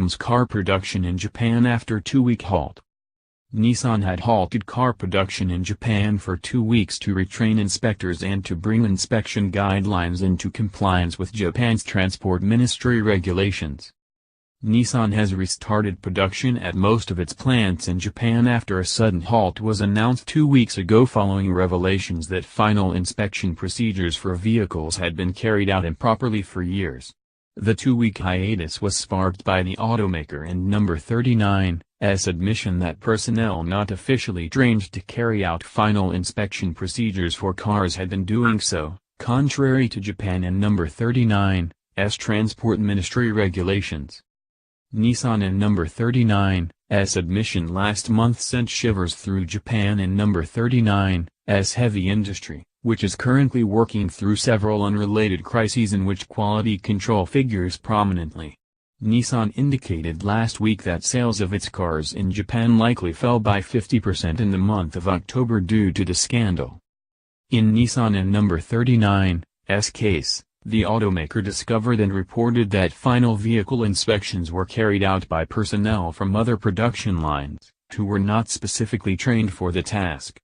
resumes car production in Japan after 2-week halt. Nissan had halted car production in Japan for 2 weeks to retrain inspectors and to bring inspection guidelines into compliance with Japan's Transport Ministry regulations. Nissan has restarted production at most of its plants in Japan after a sudden halt was announced 2 weeks ago following revelations that final inspection procedures for vehicles had been carried out improperly for years. The 2-week hiatus was sparked by the automaker and Number 39's admission that personnel not officially trained to carry out final inspection procedures for cars had been doing so, contrary to Japan and Number 39's Transport Ministry regulations. Nissan and Number 39's admission last month sent shivers through Japan and Number 39's heavy industry, which is currently working through several unrelated crises in which quality control figures prominently. Nissan indicated last week that sales of its cars in Japan likely fell by 50% in the month of October due to the scandal. In Nissan and Number 39's case, the automaker discovered and reported that final vehicle inspections were carried out by personnel from other production lines, who were not specifically trained for the task.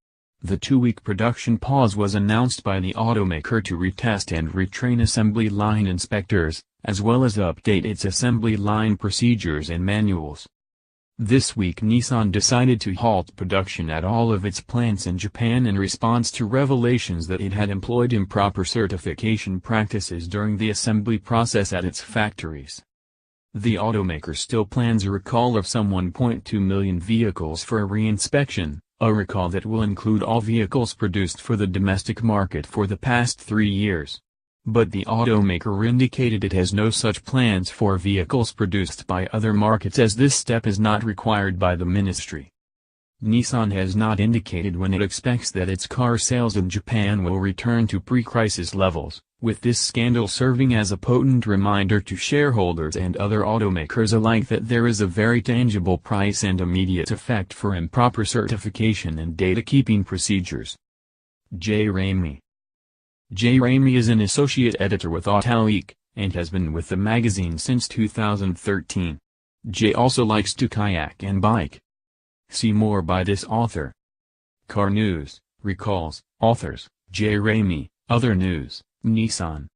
The 2-week production pause was announced by the automaker to retest and retrain assembly line inspectors, as well as update its assembly line procedures and manuals. This week Nissan decided to halt production at all of its plants in Japan in response to revelations that it had employed improper certification practices during the assembly process at its factories. The automaker still plans a recall of some 1.2 million vehicles for a reinspection, a recall that will include all vehicles produced for the domestic market for the past 3 years. But the automaker indicated it has no such plans for vehicles produced by other markets as this step is not required by the ministry. Nissan has not indicated when it expects that its car sales in Japan will return to pre-crisis levels, with this scandal serving as a potent reminder to shareholders and other automakers alike that there is a very tangible price and immediate effect for improper certification and data-keeping procedures. J. Ramey. J. Ramey is an associate editor with Automaker, and has been with the magazine since 2013. J. also likes to kayak and bike. See more by this author. Car News, recalls, authors, J. Ramey, other news, Nissan.